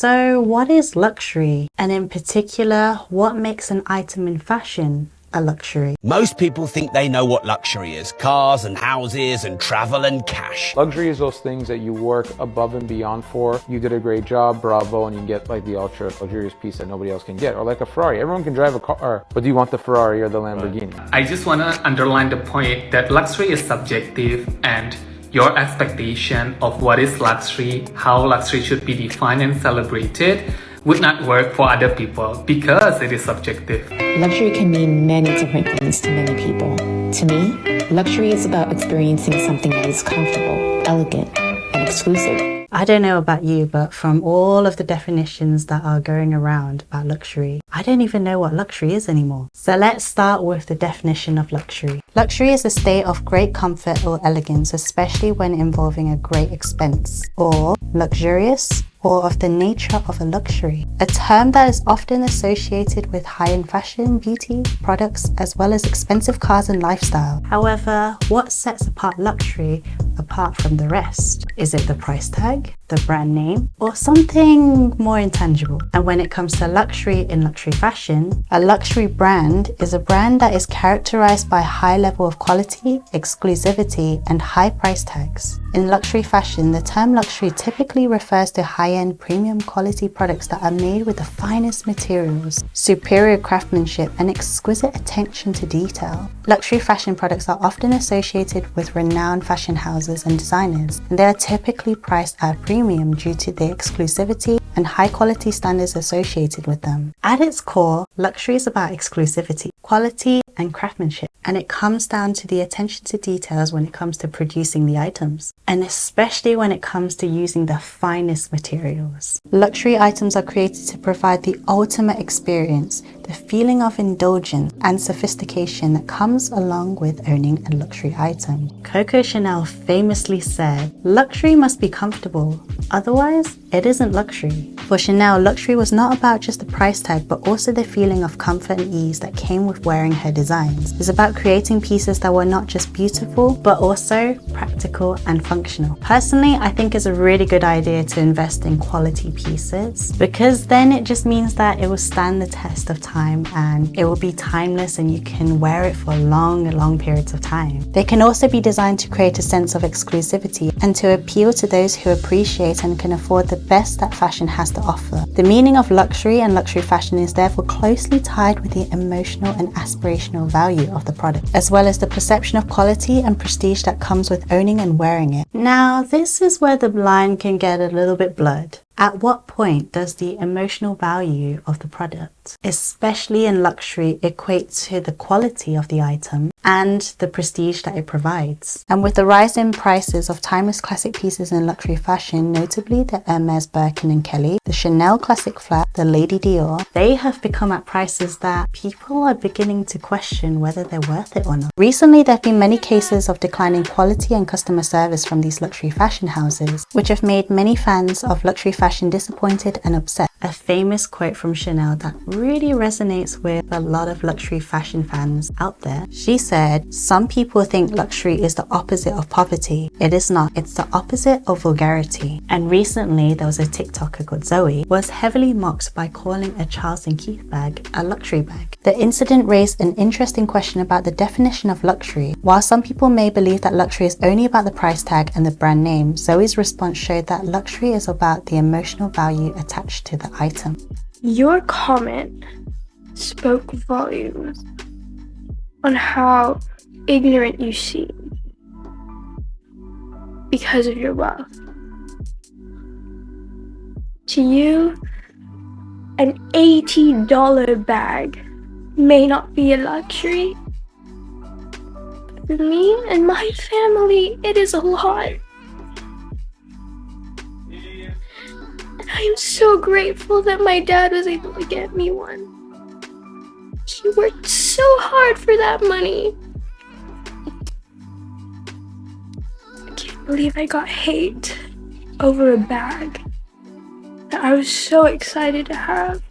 So what is luxury? And in particular, what makes an item in fashion a luxury? Most people think they know what luxury is. Cars and houses and travel and cash. Luxury is those things that you work above and beyond for. You did a great job, bravo, and you get like the ultra luxurious piece that nobody else can get. Or like a Ferrari. Everyone can drive a car, but do you want the Ferrari or the Lamborghini? I just want to underline the point that luxury is subjective, and your expectation of what is luxury, how luxury should be defined and celebrated, would not work for other people because it is subjective. Luxury can mean many different things to many people. To me, luxury is about experiencing something that is comfortable, elegant, and exclusive. I don't know about you, but from all of the definitions that are going around about luxury, I don't even know what luxury is anymore. So let's start with the definition of luxury. Luxury is a state of great comfort or elegance, especially when involving a great expense, or luxurious, or of the nature of a luxury, a term that is often associated with high-end fashion, beauty, products, as well as expensive cars and lifestyle. However, what sets apart luxury apart from the rest? Is it the price tag, the brand name, or something more intangible? And when it comes to luxury in luxury fashion, a luxury brand is a brand that is characterized by a high level of quality, exclusivity, and high price tags. In luxury fashion, the term luxury typically refers to high-end premium quality products that are made with the finest materials, superior craftsmanship, and exquisite attention to detail. Luxury fashion products are often associated with renowned fashion houses and designers, and they are typically priced at a premium due to the exclusivity and high-quality standards associated with them. At its core, luxury is about exclusivity, quality, and craftsmanship, and it comes down to the attention to details when it comes to producing the items, and especially when it comes to using the finest materials. Luxury items are created to provide the ultimate experience, the feeling of indulgence and sophistication that comes along with owning a luxury item. Coco Chanel famously said, "Luxury must be comfortable, otherwise it isn't luxury." For Chanel, luxury was not about just the price tag, but also the feeling of comfort and ease that came with wearing her designs. It's about creating pieces that were not just beautiful, but also practical and functional. Personally, I think it's a really good idea to invest in quality pieces, because then it just means that it will stand the test of time and it will be timeless and you can wear it for long periods of time. They can also be designed to create a sense of exclusivity and to appeal to those who appreciate and can afford the best that fashion has to offer. The meaning of luxury and luxury fashion is therefore closely tied with the emotional and aspirational value of the product, as well as the perception of quality and prestige that comes with owning and wearing it. Now, this is where the line can get a little bit blurred. At what point does the emotional value of the product, especially in luxury, equate to the quality of the item and the prestige that it provides? And with the rise in prices of timeless classic pieces in luxury fashion, notably the Hermes Birkin and Kelly, the Chanel Classic Flat, the Lady Dior, they have become at prices that people are beginning to question whether they're worth it or not. Recently, there have been many cases of declining quality and customer service from these luxury fashion houses, which have made many fans of luxury fashion disappointed and upset. A famous quote from Chanel that really resonates with a lot of luxury fashion fans out there. She said, "Some people think luxury is the opposite of poverty. It is not. It's the opposite of vulgarity." And recently, there was a TikToker called Zoe was heavily mocked by calling a Charles & Keith bag a luxury bag. The incident raised an interesting question about the definition of luxury. While some people may believe that luxury is only about the price tag and the brand name, Zoe's response showed that luxury is about the emotional value attached to the item. Your comment spoke volumes on how ignorant you seem because of your wealth. To you, an $80 bag may not be a luxury. For me and my family, it is a lot. I am so grateful that my dad was able to get me one. He worked so hard for that money. I can't believe I got hate over a bag that I was so excited to have.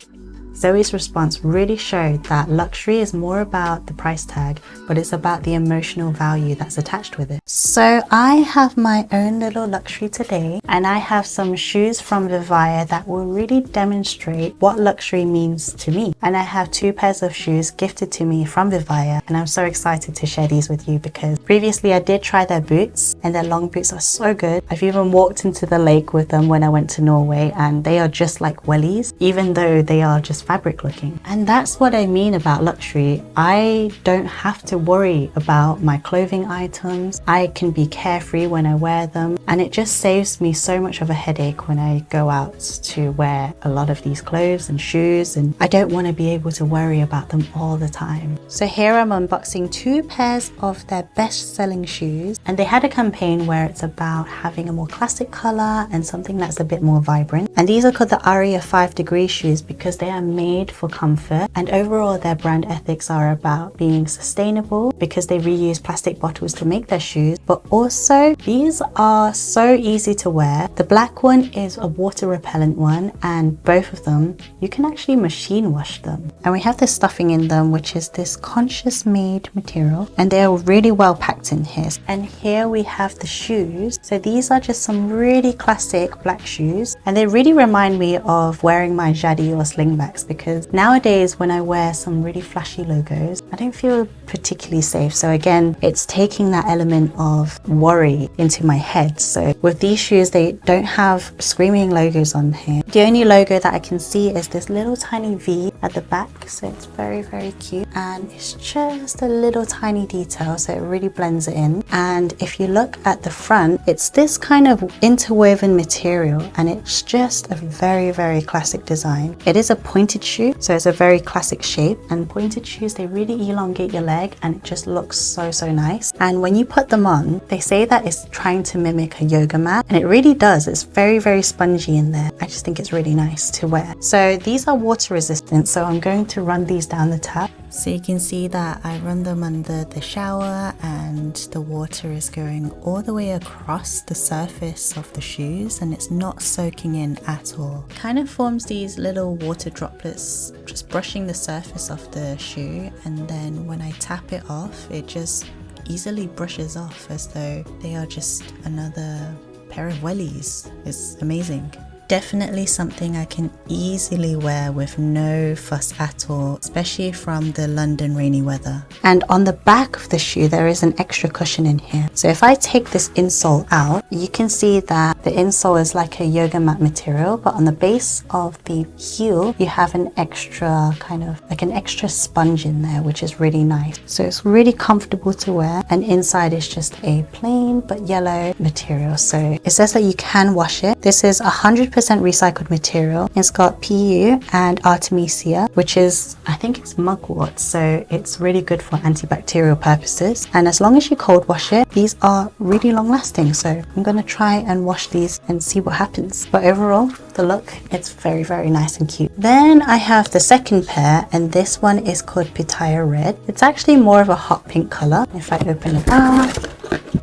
Zoe's response really showed that luxury is more about the price tag, but it's about the emotional value that's attached with it. So I have my own little luxury today, and I have some shoes from Vivaia that will really demonstrate what luxury means to me. And I have 2 pairs of shoes gifted to me from Vivaia, and I'm so excited to share these with you because previously I did try their boots, and their long boots are so good. I've even walked into the lake with them when I went to Norway, and they are just like wellies, even though they are just fabric looking. And that's what I mean about luxury. I don't have to worry about my clothing items. I can be carefree when I wear them, and it just saves me so much of a headache when I go out to wear a lot of these clothes and shoes, and I don't want to be able to worry about them all the time. So here I'm unboxing 2 pairs of their best-selling shoes, and they had a campaign where it's about having a more classic color and something that's a bit more vibrant. And these are called the Aria 5 degree shoes because they are made for comfort, and overall their brand ethics are about being sustainable because they reuse plastic bottles to make their shoes, but also these are so easy to wear. The black one is a water repellent one, and both of them you can actually machine wash them. And we have this stuffing in them, which is this conscious made material, and they are really well packed in here. And here we have the shoes. So these are just some really classic black shoes, and they really remind me of wearing my jadi or slingbacks, because nowadays when I wear some really flashy logos, I don't feel particularly safe. So again, it's taking that element of worry into my head. So with these shoes, they don't have screaming logos on here. The only logo that I can see is this little tiny V at the back, so it's very, very cute, and it's just a little tiny detail, so it really blends it in. And if you look at the front, it's this kind of interwoven material, and it's just a very, very classic design. It is a pointed shoe, so it's a very classic shape, and pointed shoes, they really elongate your leg, and it just looks so, so nice. And when you put them on, they say that it's trying to mimic a yoga mat, and it really does. It's very, very spongy in there. I just think it's really nice to wear. So these are water resistant, so I'm going to run these down the tap. So you can see that I run them under the shower, and the water is going all the way across the surface of the shoes, and it's not soaking in at all. Kind of forms these little water droplets just brushing the surface of the shoe, and then when I tap it off, it just easily brushes off as though they are just another pair of wellies. It's amazing. Definitely something I can easily wear with no fuss at all, especially from the London rainy weather. And on the back of the shoe, there is an extra cushion in here. So if I take this insole out, you can see that the insole is like a yoga mat material, but on the base of the heel, you have an extra kind of like an extra sponge in there, which is really nice. So it's really comfortable to wear, and inside is just a plain but yellow material. So it says that you can wash it. This is 100% recycled material. It's got PU and Artemisia, which is, I think it's mugwort, so it's really good for antibacterial purposes. And as long as you cold wash it, these are really long lasting. So I'm gonna try and wash these and see what happens. But overall, the look, it's very, very nice and cute. Then I have the second pair, and this one is called Pitaya Red. It's actually more of a hot pink color. If I open it up,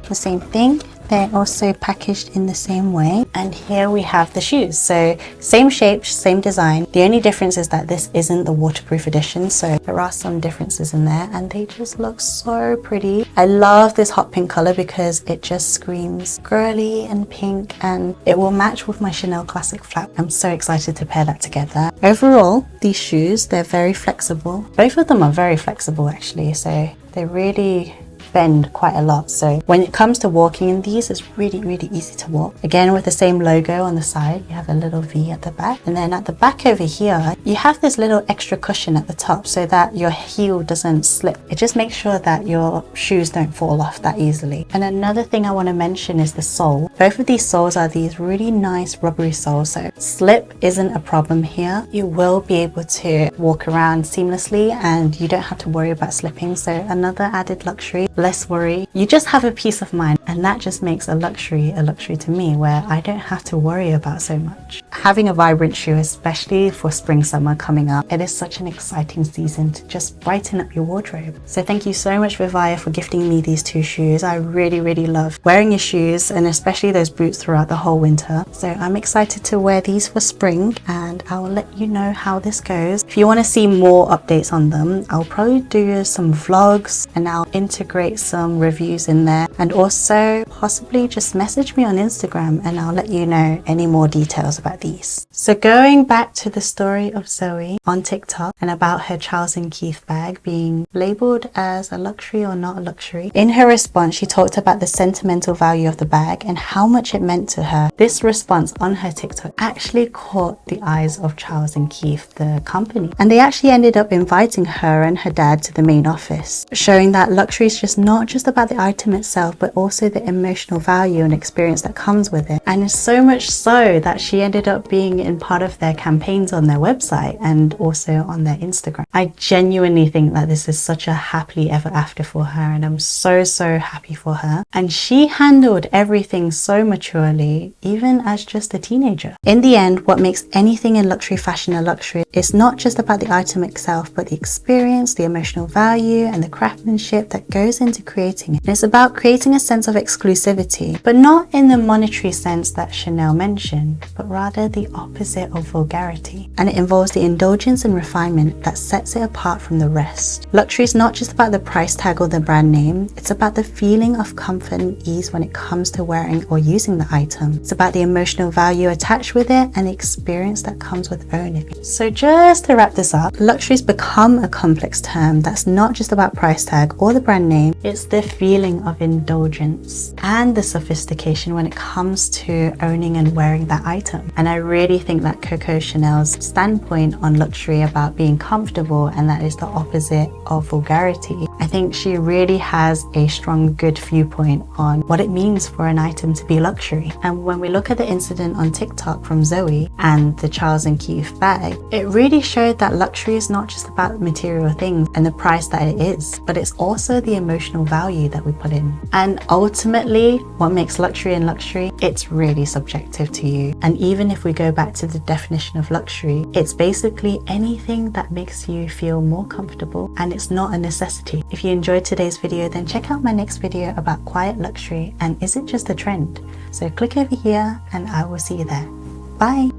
the same thing. They're also packaged in the same way. And here we have the shoes. So same shape, same design. The only difference is that this isn't the waterproof edition. So there are some differences in there, and they just look so pretty. I love this hot pink color because it just screams girly and pink, and it will match with my Chanel classic flap. I'm so excited to pair that together. Overall, these shoes, they're very flexible. Both of them are very flexible actually. So they really bend quite a lot. So when it comes to walking in these, it's really, really easy to walk. Again, with the same logo on the side, you have a little V at the back. And then at the back over here, you have this little extra cushion at the top so that your heel doesn't slip. It just makes sure that your shoes don't fall off that easily. And another thing I want to mention is the sole. Both of these soles are these really nice rubbery soles. So slip isn't a problem here. You will be able to walk around seamlessly and you don't have to worry about slipping. So another added luxury. less worry. You just have a peace of mind, and that just makes a luxury to me, where I don't have to worry about so much. Having a vibrant shoe, especially for spring summer coming up, it is such an exciting season to just brighten up your wardrobe. So thank you so much, Vivaia, for gifting me these 2 shoes. I really love wearing your shoes, and especially those boots throughout the whole winter. So I'm excited to wear these for spring, and I will let you know how this goes. If you want to see more updates on them, I'll probably do some vlogs, and I'll integrate some reviews in there, and also possibly just message me on Instagram and I'll let you know any more details about these. So going back to the story of Zoe on TikTok and about her Charles & Keith bag being labeled as a luxury or not a luxury, in her response she talked about the sentimental value of the bag and how much it meant to her. This response on her TikTok actually caught the eyes of Charles & Keith, the company, and they actually ended up inviting her and her dad to the main office, showing that luxury is just not just about the item itself, but also the emotional value and experience that comes with it. And it's so much so that she ended up being in part of their campaigns on their website and also on their Instagram. I genuinely think that this is such a happily ever after for her, and I'm so happy for her. And she handled everything so maturely, even as just a teenager. In the end, what makes anything in luxury fashion a luxury is not just about the item itself, but the experience, the emotional value, and the craftsmanship that goes into creating it. And it's about creating a sense of exclusivity, but not in the monetary sense that Chanel mentioned, but rather the opposite of vulgarity. And it involves the indulgence and refinement that sets it apart from the rest. Luxury is not just about the price tag or the brand name, it's about the feeling of comfort and ease when it comes to wearing or using the item. It's about the emotional value attached with it and the experience that comes with owning it. So just to wrap this up, luxury's become a complex term that's not just about price tag or the brand name, it's the feeling of indulgence and the sophistication when it comes to owning and wearing that item. And I really think that Coco Chanel's standpoint on luxury about being comfortable, and that is the opposite of vulgarity, I think she really has a strong, good viewpoint on what it means for an item to be luxury. And when we look at the incident on TikTok from Zoe and the Charles & Keith bag, it really showed that luxury is not just about material things and the price that it is, but it's also the emotional value that we put in. And ultimately, what makes luxury and luxury, it's really subjective to you. And even if we go back to the definition of luxury, it's basically anything that makes you feel more comfortable, and it's not a necessity. If you enjoyed today's video, then check out my next video about quiet luxury and is it just a trend? So click over here and I will see you there. Bye!